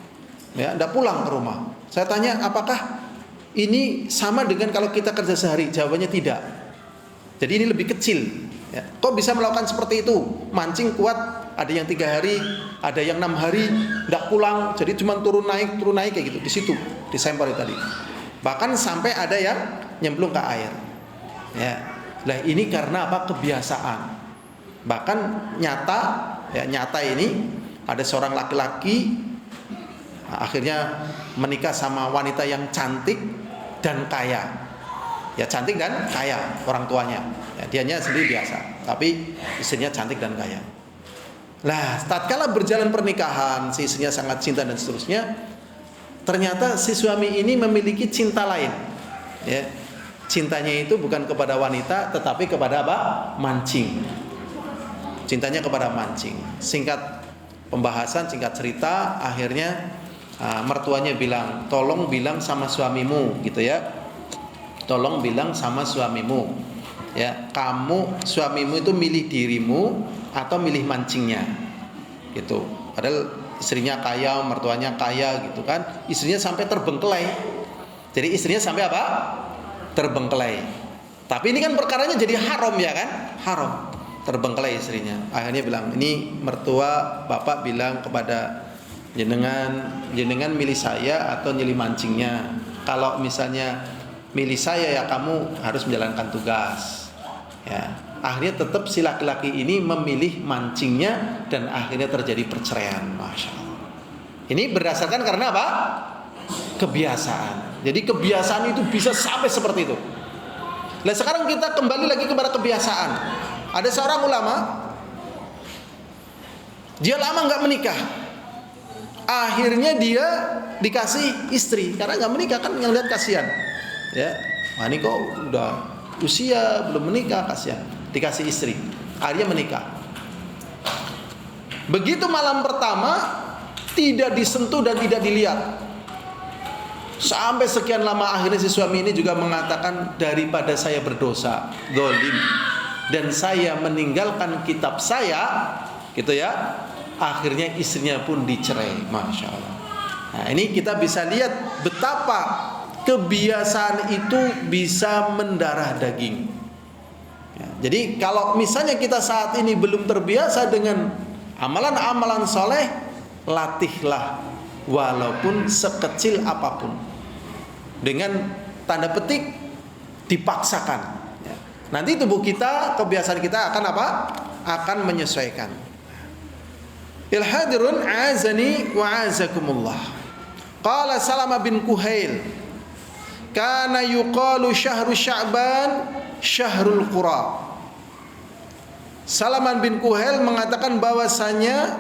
Ya, tidak pulang ke rumah. Saya tanya, apakah ini sama dengan kalau kita kerja sehari? Jawabannya tidak. Jadi ini lebih kecil. Ya. Kok bisa melakukan seperti itu? Mancing kuat, ada yang 3 hari, ada yang 6 hari, tidak pulang. Jadi cuma turun naik kayak gitu. Di situ, di Desember tadi. Bahkan sampai ada yang nyemplung ke air. Ya. Nah ini karena apa? Kebiasaan. Bahkan nyata ini ada seorang laki-laki akhirnya menikah sama wanita yang cantik dan kaya. Ya cantik dan kaya orang tuanya. Ya, dianya sendiri biasa, tapi istrinya cantik dan kaya. Nah, tatkala berjalan pernikahan, si istrinya sangat cinta dan seterusnya, ternyata si suami ini memiliki cinta lain. Ya. Cintanya itu bukan kepada wanita, tetapi kepada apa? Mancing. Cintanya kepada mancing. Singkat pembahasan, singkat cerita, akhirnya mertuanya bilang, tolong bilang sama suamimu gitu ya, tolong bilang sama suamimu ya, kamu suamimu itu milih dirimu atau milih mancingnya gitu. Padahal istrinya kaya, mertuanya kaya gitu kan, istrinya sampai terbengkelai. Jadi istrinya sampai apa? Terbengkelai. Tapi ini kan perkaranya jadi haram ya kan, haram, terbengkelai istrinya. Akhirnya bilang, ini mertua bapak bilang kepada jenengan milih saya atau milih mancingnya. Kalau misalnya milih saya ya kamu harus menjalankan tugas. Ya, akhirnya tetap si laki-laki ini memilih mancingnya dan akhirnya terjadi perceraian. Masya Allah. Ini berdasarkan karena apa? Kebiasaan. Jadi kebiasaan itu bisa sampai seperti itu. Nah sekarang kita kembali lagi kepada kebiasaan. Ada seorang ulama, dia lama nggak menikah. Akhirnya dia dikasih istri karena nggak menikah kan, yang lihat kasihan. Ya, wah ini kok udah usia belum menikah, kasihan. Dikasih istri, akhirnya menikah. Begitu malam pertama tidak disentuh dan tidak dilihat. Sampai sekian lama akhirnya si suami ini juga mengatakan, daripada saya berdosa, zalim, dan saya meninggalkan kitab saya, gitu ya. Akhirnya istrinya pun dicerai. Masya Allah. Nah ini kita bisa lihat betapa kebiasaan itu bisa mendarah daging ya, jadi kalau misalnya kita saat ini belum terbiasa dengan amalan-amalan soleh, latihlah walaupun sekecil apapun, dengan tanda petik dipaksakan ya. Nanti tubuh kita, kebiasaan kita akan apa? Akan menyesuaikan. Ilhadirun azani wa azakumullah. Qala Salamah bin Kuhail, kana yuqalu syahru Sya'ban syahrul qura. Salamah bin Kuhail mengatakan bahwasanya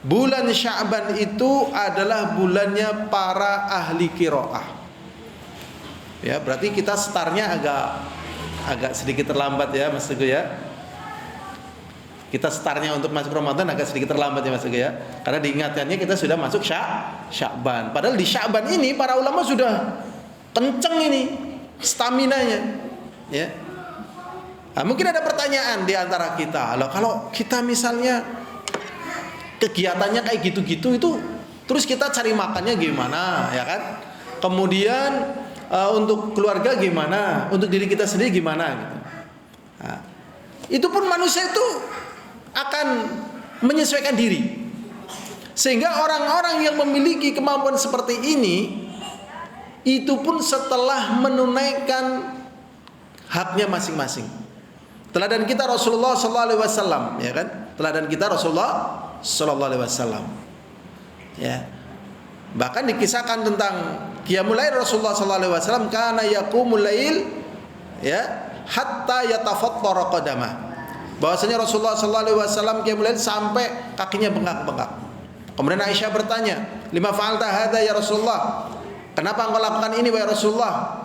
bulan Sya'ban itu adalah bulannya para ahli qiraah. Ya, berarti kita startnya agak sedikit terlambat ya Mas Teguh ya. Kita startnya untuk masuk Ramadan agak sedikit terlambat ya Mas Teguh ya. Karena diingatkannya kita sudah masuk Sya'ban. Padahal di Sya'ban ini para ulama sudah kenceng ini. staminanya, ya. Nah, mungkin ada pertanyaan di antara kita, loh, kalau kita misalnya kegiatannya kayak gitu-gitu itu, terus kita cari makannya gimana, ya kan? Kemudian untuk keluarga gimana, untuk diri kita sendiri gimana, gitu. Nah, itu pun manusia itu akan menyesuaikan diri. Sehingga orang-orang yang memiliki kemampuan seperti ini, itu pun setelah menunaikan haknya masing-masing. Teladan kita Rasulullah sallallahu alaihi wasallam, ya kan? Teladan kita Rasulullah sallallahu alaihi wasallam. Ya. Bahkan dikisahkan tentang qiyamul lail Rasulullah sallallahu alaihi wasallam, kana yaqumul lail, ya, hatta yatafattara qadamah. Bahwasanya Rasulullah sallallahu alaihi wasallam qiyamul lail sampai kakinya bengkak-bengkak. Kemudian Aisyah bertanya, "Lima fa'alta hadza ya Rasulullah?" Kenapa engkau lakukan ini wahai Rasulullah?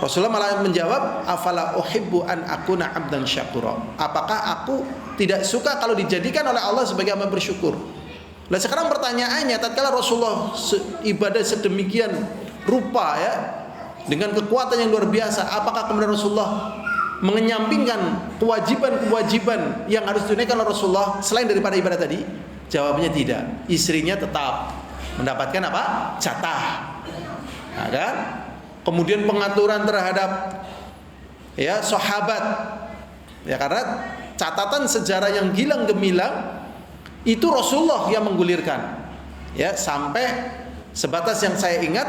Rasulullah malah menjawab, "Afala uhibbu an akuna 'abdan syakura." Apakah aku tidak suka kalau dijadikan oleh Allah sebagai hamba bersyukur? Nah, sekarang pertanyaannya, tatkala Rasulullah ibadah sedemikian rupa, ya, dengan kekuatan yang luar biasa, apakah kemudian Rasulullah mengenyampingkan kewajiban-kewajiban yang harus ditunaikan oleh Rasulullah selain daripada ibadah tadi? Jawabnya tidak. Istrinya tetap mendapatkan apa? Jatah. Nah, kan? Kemudian pengaturan terhadap, ya, sahabat, ya, karena catatan sejarah yang gilang gemilang itu Rasulullah yang menggulirkan, ya, sampai sebatas yang saya ingat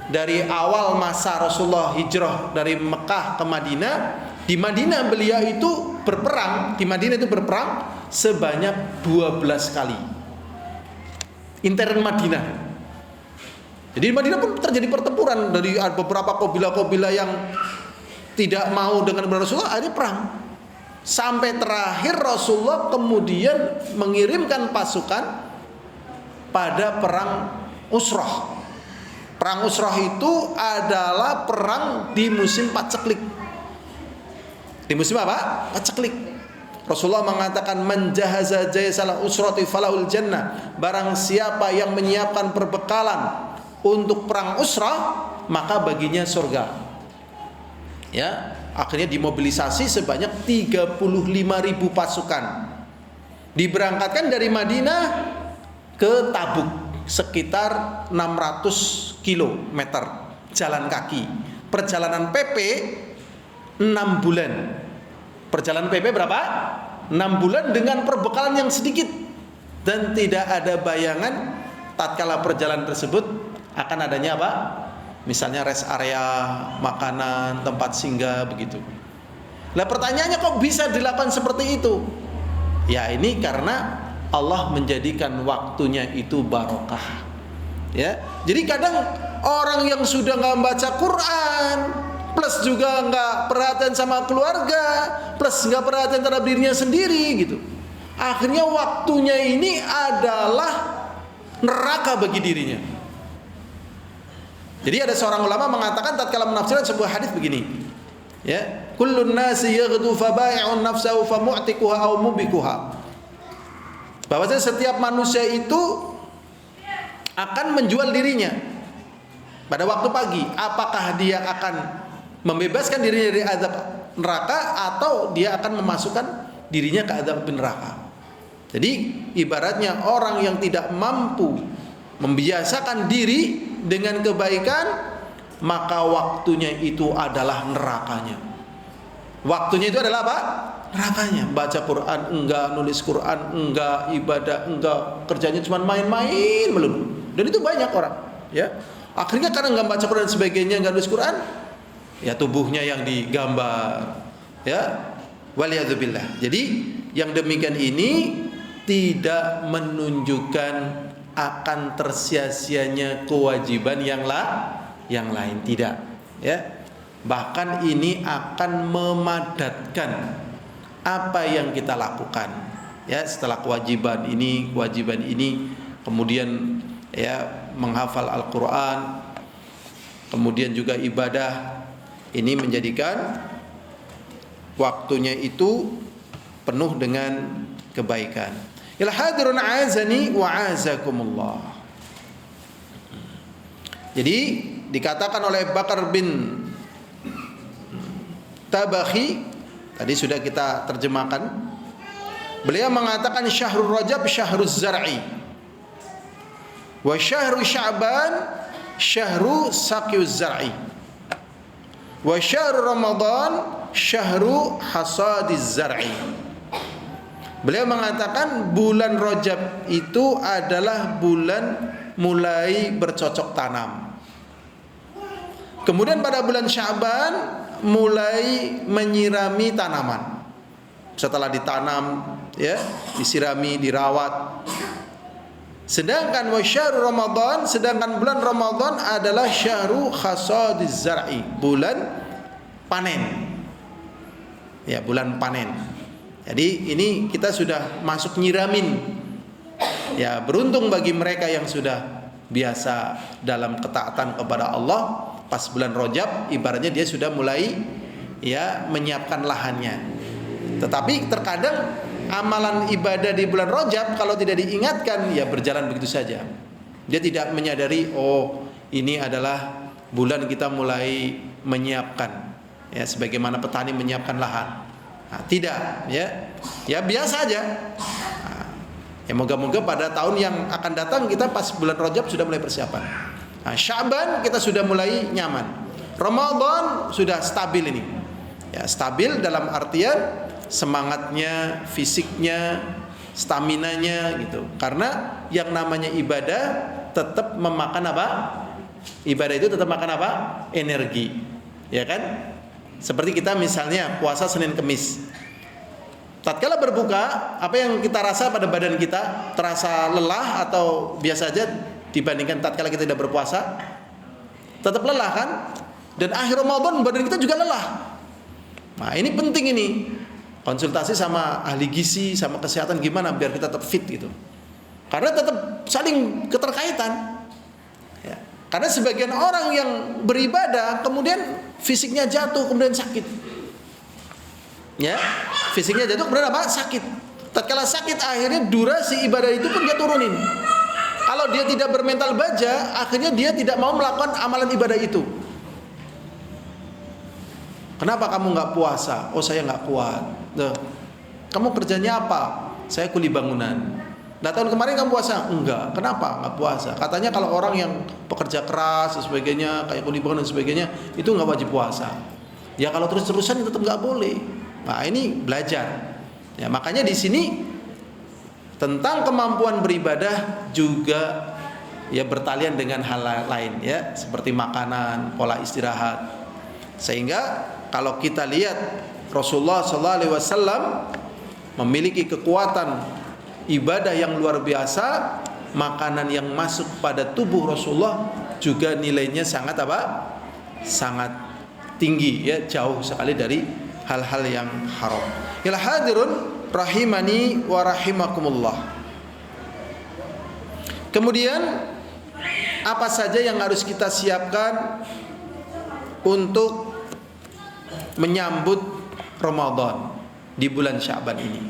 dari awal masa Rasulullah hijrah dari Mekah ke Madinah. Di Madinah beliau itu berperang, di Madinah itu berperang sebanyak 12 kali. Intern Madinah. Jadi di Madinah pun terjadi pertempuran dari beberapa kabilah-kabilah yang tidak mau dengan Rasulullah, akhirnya perang. Sampai terakhir Rasulullah kemudian mengirimkan pasukan pada perang Usrah. Perang Usrah itu adalah perang di musim paceklik. Di musim apa? Paceklik. Rasulullah mengatakan, "Man jahaza jaysal usrati falahul jannah." Barang siapa yang menyiapkan perbekalan untuk perang Usrah, maka baginya surga. Ya, akhirnya dimobilisasi sebanyak 35.000 pasukan. Diberangkatkan dari Madinah ke Tabuk sekitar 600 km jalan kaki. Perjalanan PP 6 bulan. Perjalanan PP berapa? 6 bulan dengan perbekalan yang sedikit. Dan tidak ada bayangan tatkala perjalanan tersebut akan adanya apa? Misalnya rest area, makanan, tempat singgah, begitu. Nah, pertanyaannya, kok bisa dilakukan seperti itu? Ya, ini karena Allah menjadikan waktunya itu barokah. Ya, jadi kadang orang yang sudah nggak baca Quran, plus juga nggak perhatian sama keluarga, plus nggak perhatian terhadap dirinya sendiri, gitu. Akhirnya waktunya ini adalah neraka bagi dirinya. Jadi ada seorang ulama mengatakan tatkala menafsirkan sebuah hadis begini, ya, kullun nasi yaghdu fa bai'un nafsahu fa mu'tiquha aw mubikuha. Bahwasanya setiap manusia itu akan menjual dirinya pada waktu pagi. Apakah dia akan membebaskan dirinya dari azab neraka atau dia akan memasukkan dirinya ke azab neraka. Jadi ibaratnya orang yang tidak mampu membiasakan diri dengan kebaikan, maka waktunya itu adalah nerakanya. Waktunya itu adalah apa? Nerakanya. Baca Quran enggak, nulis Quran enggak, ibadah enggak, kerjanya cuma main-main melulu. Dan itu banyak orang, ya. Akhirnya karena enggak baca Quran dan sebagainya, enggak nulis Quran, ya tubuhnya yang digambar, ya. Waliyadzubillah. Jadi yang demikian ini tidak menunjukkan akan tersia-sianya kewajiban yang lain, tidak, ya. Bahkan ini akan memadatkan apa yang kita lakukan, ya, setelah kewajiban ini, kemudian, ya, menghafal Al-Quran, kemudian juga ibadah, ini menjadikan waktunya itu penuh dengan kebaikan. Ya hadirun azani wa azakumullah. Jadi dikatakan oleh Bakar bin Tabakhi tadi sudah kita terjemahkan. Beliau mengatakan syahrul Rajab syahruz zar'i wa syahru Sya'ban syahru saqiuz zar'i wa syahru Ramadan syahru hasadiz zar'i. Beliau mengatakan bulan Rajab itu adalah bulan mulai bercocok tanam. Kemudian pada bulan Sya'ban mulai menyirami tanaman. Setelah ditanam, ya, disirami, dirawat. Sedangkan wa syahrul Ramadan, sedangkan bulan Ramadan adalah syahru hasadiz zar'i, bulan panen. Ya, bulan panen. Jadi ini kita sudah masuk nyiramin. Ya, beruntung bagi mereka yang sudah biasa dalam ketaatan kepada Allah. Pas bulan Rajab ibaratnya dia sudah mulai ya menyiapkan lahannya. Tetapi terkadang amalan ibadah di bulan Rajab kalau tidak diingatkan ya berjalan begitu saja. Dia tidak menyadari oh ini adalah bulan kita mulai menyiapkan ya sebagaimana petani menyiapkan lahan. Nah, tidak ya. Ya biasa aja. Nah, ya moga-moga pada tahun yang akan datang kita pas bulan Rajab sudah mulai persiapan. Nah, Sya'ban kita sudah mulai nyaman. Ramadan sudah stabil ini. Ya, stabil dalam artian semangatnya, fisiknya, staminanya gitu. Karena yang namanya ibadah tetap memakan apa? Ibadah itu tetap makan apa? Energi. Ya kan? Seperti kita misalnya puasa Senin Kemis. Tatkala berbuka, apa yang kita rasa pada badan kita? Terasa lelah atau biasa aja? Dibandingkan tatkala kita tidak berpuasa, tetap lelah kan? Dan akhir Ramadan badan kita juga lelah. Nah ini penting ini, konsultasi sama ahli gizi, sama kesehatan gimana biar kita tetap fit gitu. Karena tetap saling keterkaitan. Ya. Karena sebagian orang yang beribadah kemudian fisiknya jatuh kemudian sakit. Ya, fisiknya jatuh kemudian apa? Sakit. Tatkala sakit akhirnya durasi ibadah itu pun dia turunin. Kalau dia tidak bermental baja, akhirnya dia tidak mau melakukan amalan ibadah itu. Kenapa kamu nggak puasa? Oh saya nggak kuat. Duh. Kamu kerjanya apa? Saya kuli bangunan. Nah tahun kemarin kamu puasa? Enggak. Kenapa nggak puasa? Katanya kalau orang yang pekerja keras dan sebagainya, kayak kuli bangunan dan sebagainya, itu nggak wajib puasa. Ya kalau terus-terusan tetap nggak boleh. Nah ini belajar. Ya makanya di sini tentang kemampuan beribadah juga ya bertalian dengan hal lain ya seperti makanan, pola istirahat. Sehingga kalau kita lihat Rasulullah SAW memiliki kekuatan ibadah yang luar biasa, makanan yang masuk pada tubuh Rasulullah juga nilainya sangat apa? Sangat tinggi ya, jauh sekali dari hal-hal yang haram. Ya hadirun rahimani wa rahimakumullah. Kemudian apa saja yang harus kita siapkan untuk menyambut Ramadan di bulan Sya'ban ini?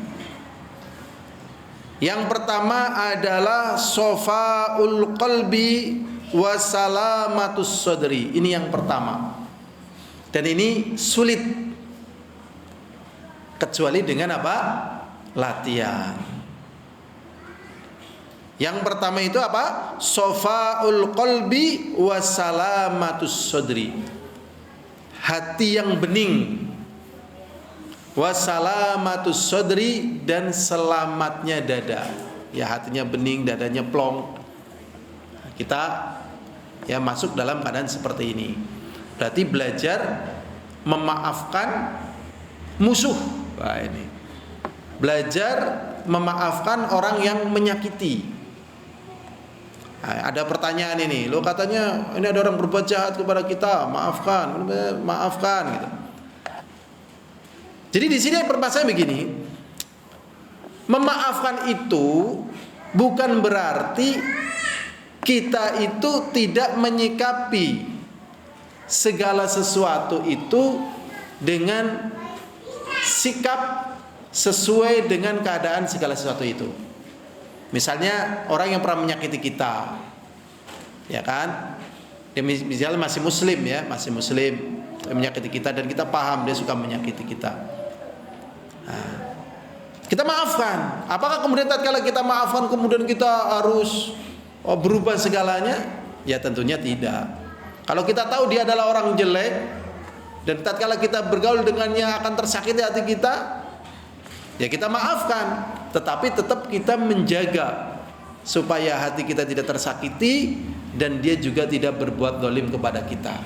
Yang pertama adalah sofaul qalbi wa salamatus sadri. Ini yang pertama. Dan ini sulit kecuali dengan apa? Latihan. Yang pertama itu apa? Sofaul qalbi wa salamatus sadri. Hati yang bening. Wa salamatus sadri, dan selamatnya dada. Ya hatinya bening, dadanya plong. Kita ya masuk dalam keadaan seperti ini. Berarti belajar memaafkan musuh. Wah ini. Belajar memaafkan orang yang menyakiti. Nah, ada pertanyaan ini, lo katanya ini ada orang berbuat jahat kepada kita, maafkan, maafkan gitu. Jadi di sini permasalahan begini, memaafkan itu bukan berarti kita itu tidak menyikapi segala sesuatu itu dengan sikap sesuai dengan keadaan segala sesuatu itu. Misalnya orang yang pernah menyakiti kita, ya kan? Dia misalnya masih muslim ya, masih muslim. menyakiti kita dan kita paham dia suka menyakiti kita. Nah, kita maafkan. Apakah kemudian tatkala kita maafkan kemudian kita harus berubah segalanya? Ya tentunya tidak. Kalau kita tahu dia adalah orang jelek dan tatkala kita bergaul dengannya akan tersakiti hati kita, ya kita maafkan. Tetapi tetap kita menjaga supaya hati kita tidak tersakiti dan dia juga tidak berbuat zalim kepada kita.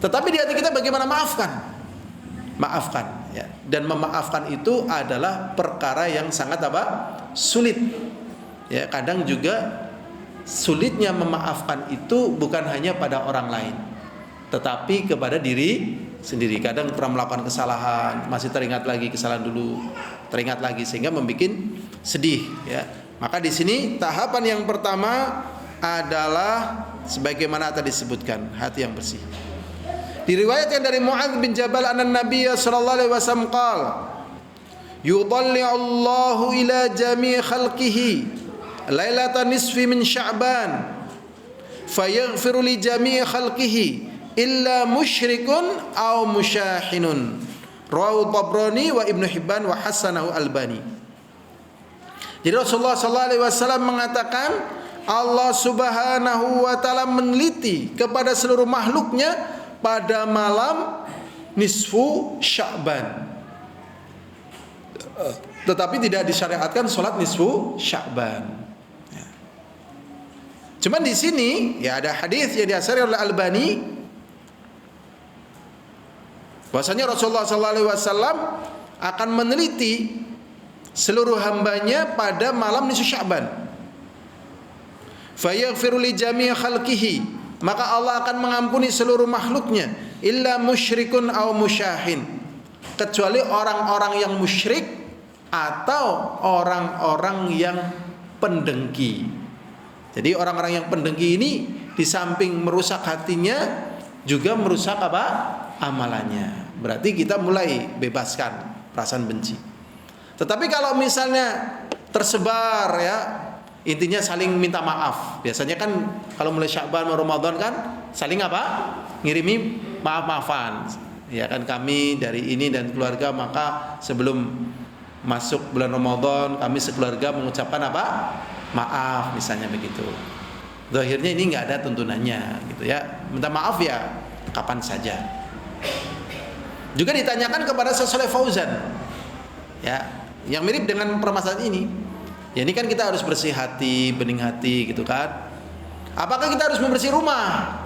Tetapi di hati kita bagaimana? Maafkan ya. Dan memaafkan itu adalah perkara yang sangat sulit. Ya, kadang juga sulitnya memaafkan itu bukan hanya pada orang lain, tetapi kepada diri sendiri. Kadang pernah melakukan kesalahan, masih teringat lagi kesalahan dulu, teringat lagi sehingga membuat sedih ya. Maka di sini tahapan yang pertama adalah sebagaimana tadi disebutkan, hati yang bersih. Diriwayatkan dari Mu'adz bin Jabal anna Nabiy sallallahu alaihi wasallam qala yudalli'u Allahu ila jami' khalqihi lailatan nisfi min Sya'ban fayaghfiru li jami' khalqihi illa musyrikun aw musyahinun. Rawahu Tabrani wa Ibnu Hibban wa hasanahu Albani. Jadi Rasulullah sallallahu alaihi wasallam mengatakan Allah Subhanahu wa taala meneliti kepada seluruh makhluknya pada malam nisfu Sya'ban. Tetapi tidak disyariatkan salat nisfu Sya'ban. Ya. Cuman di sini ya ada hadis yang diasari oleh Albani bahwasanya Rasulullah SAW akan meneliti seluruh hambanya pada malam nisfu Sya'ban. Fayaghfiru li jami' khalqihi, maka Allah akan mengampuni seluruh makhluknya illa musyrikun aw musyahin, kecuali orang-orang yang musyrik atau orang-orang yang pendengki. Jadi orang-orang yang pendengki ini di samping merusak hatinya juga merusak amalannya. Berarti kita mulai bebaskan perasaan benci. Tetapi kalau misalnya tersebar ya, intinya saling minta maaf. Biasanya kan kalau mulai Sya'ban Ramadan kan saling ngirimi maaf-maafan. Ya kan kami dari ini dan keluarga maka sebelum masuk bulan Ramadan kami sekeluarga mengucapkan maaf misalnya begitu. Akhirnya ini nggak ada tuntunannya gitu ya. Minta maaf ya kapan saja. Juga ditanyakan kepada Syekh Shalih Fauzan. Ya, yang mirip dengan permasalahan ini. Ya ini kan kita harus bersih hati, bening hati gitu kan. Apakah kita harus membersih rumah?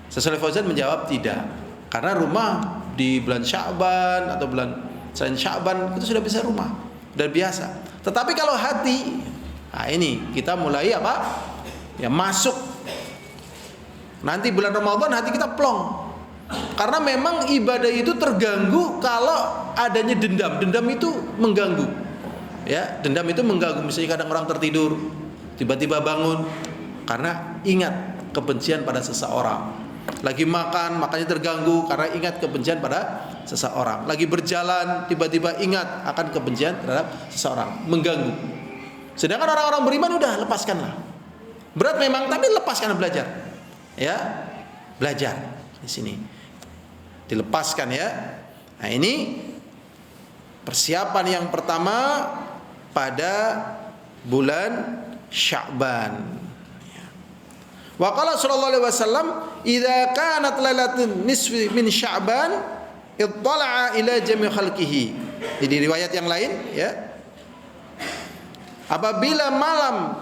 Syekh Shalih Fauzan menjawab tidak. Karena rumah di bulan Sya'ban atau bulan selain Sya'ban itu sudah bisa rumah, sudah biasa. Tetapi kalau hati, nah ini kita mulai ya masuk. Nanti bulan Ramadan hati kita plong. Karena memang ibadah itu terganggu kalau adanya dendam. Dendam itu mengganggu. Ya, dendam itu mengganggu. Misalnya kadang orang tertidur, tiba-tiba bangun karena ingat kebencian pada seseorang. Lagi makan, makanya terganggu karena ingat kebencian pada seseorang. Lagi berjalan, tiba-tiba ingat akan kebencian terhadap seseorang, mengganggu. Sedangkan orang-orang beriman udah lepaskanlah. Berat memang, tapi lepaskan, belajar. Ya, belajar di sini. Dilepaskan ya. Nah, ini persiapan yang pertama pada bulan Sya'ban. Wa qala sallallahu alaihi wasallam, "Idza kanat lailatun nisfi min Sya'ban, ittala'a ila jami' khalqihi." Jadi riwayat yang lain ya. Apabila malam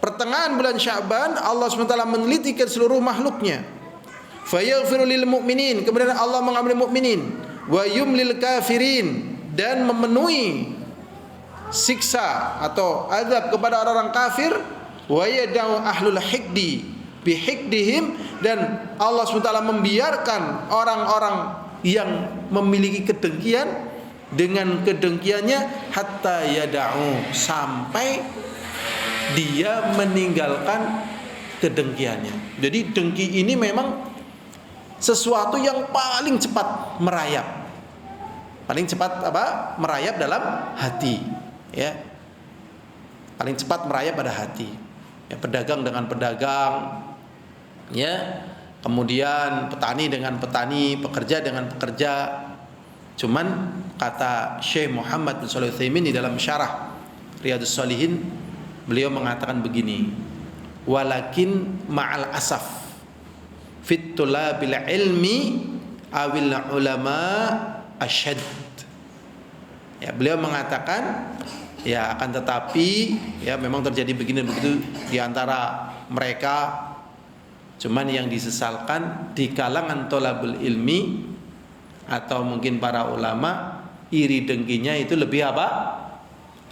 pertengahan bulan Sya'ban, Allah SWT meneliti ke seluruh makhluknya. Fayaghfiru lil mu'minin, kemudian Allah mengampuni mukminin, wa yumlil kafirin, dan memenuhi siksa atau azab kepada orang-orang kafir, wa yada'u ahlul hikdi bihikdihim, dan Allah SWT membiarkan orang-orang yang memiliki kedengkian dengan kedengkiannya hatta yada'u, sampai dia meninggalkan kedengkiannya. Jadi dengki ini memang sesuatu yang paling cepat merayap. Paling cepat merayap dalam hati, ya. Paling cepat merayap pada hati. Ya, pedagang dengan pedagang, ya, kemudian petani dengan petani, pekerja dengan pekerja. Cuman kata Syekh Muhammad bin Shalih Al-Utsaimin di dalam syarah Riyadhus Shalihin, beliau mengatakan begini, walakin ma'al asaf fit tulabil ilmi awil ulama asyad. Ya, beliau mengatakan ya akan tetapi ya memang terjadi begini begitu di antara mereka, cuman yang disesalkan di kalangan tolabul ilmi atau mungkin para ulama, iri dengkinya itu lebih apa?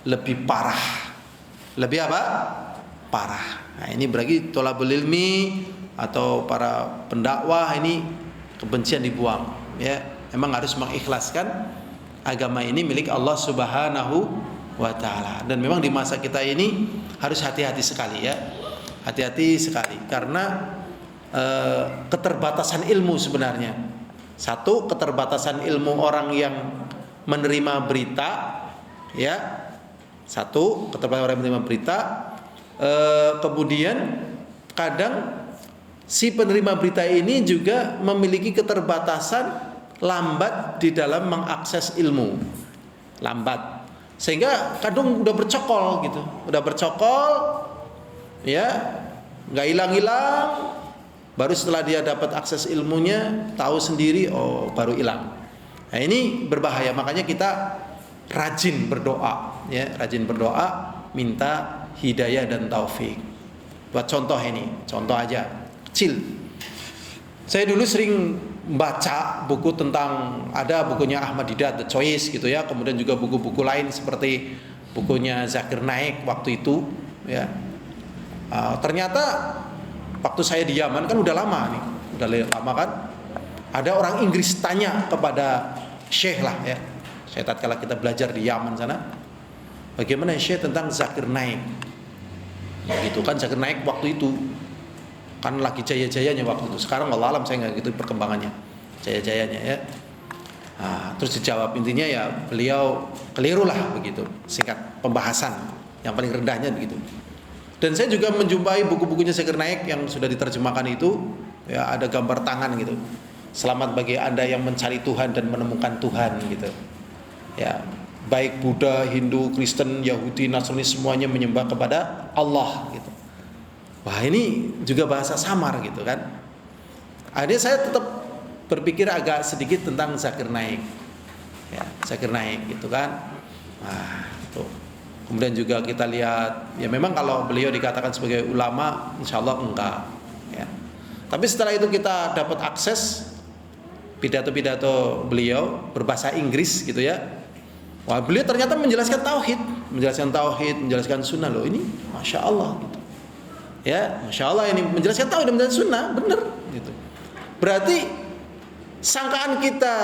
Lebih parah. Lebih apa? Parah. Nah, ini berarti tolabul ilmi atau para pendakwah ini kebencian dibuang, ya. Memang harus mengikhlaskan agama ini milik Allah Subhanahu wa taala. Dan memang di masa kita ini harus hati-hati sekali, ya. Hati-hati sekali karena keterbatasan ilmu sebenarnya. Satu, keterbatasan ilmu orang yang menerima berita, ya. Satu, keterbatasan orang yang menerima berita. Kemudian kadang si penerima berita ini juga memiliki keterbatasan lambat di dalam mengakses ilmu. Lambat. Sehingga kadang udah bercokol gitu. Udah bercokol, ya, nggak hilang-hilang. Baru setelah dia dapat akses ilmunya, tahu sendiri, oh baru hilang. Nah ini berbahaya, makanya kita rajin berdoa, ya, rajin berdoa, minta hidayah dan taufik. Buat contoh ini, contoh aja, kecil. Saya dulu sering baca buku tentang, ada bukunya Ahmad Didat, The Choice gitu ya, kemudian juga buku-buku lain seperti bukunya Zakir Naik waktu itu, ya. Ternyata waktu saya di Yaman kan udah lama nih, udah lama kan. Ada orang Inggris tanya kepada Syekh lah, ya. Saya tatkala kita belajar di Yaman sana, bagaimana Syekh tentang Zakir Naik? Gitu kan, Zakir Naik waktu itu kan lagi jaya-jayanya waktu itu. Sekarang wallah alam saya nggak gitu perkembangannya, jaya-jayanya, ya. Nah, terus dijawab intinya ya beliau keliru lah begitu, singkat pembahasan yang paling rendahnya begitu. Dan saya juga menjumpai buku-bukunya Zakir Naik yang sudah diterjemahkan itu, ya, ada gambar tangan gitu. Selamat bagi Anda yang mencari Tuhan dan menemukan Tuhan gitu. Ya, baik Buddha, Hindu, Kristen, Yahudi, Nasrani semuanya menyembah kepada Allah gitu. Wah, ini juga bahasa samar gitu kan. Akhirnya saya tetap berpikir agak sedikit tentang Zakir Naik. Ya, Zakir Naik gitu kan. Nah, itu. Kemudian juga kita lihat, ya memang kalau beliau dikatakan sebagai ulama, insya Allah enggak, ya. Tapi setelah itu kita dapat akses pidato-pidato beliau berbahasa Inggris gitu ya. Wah, beliau ternyata menjelaskan tauhid, menjelaskan sunnah loh. Ini masya Allah gitu. Ya, masya Allah ini menjelaskan tauhid dan menjelaskan sunnah, benar gitu. Berarti sangkaan kita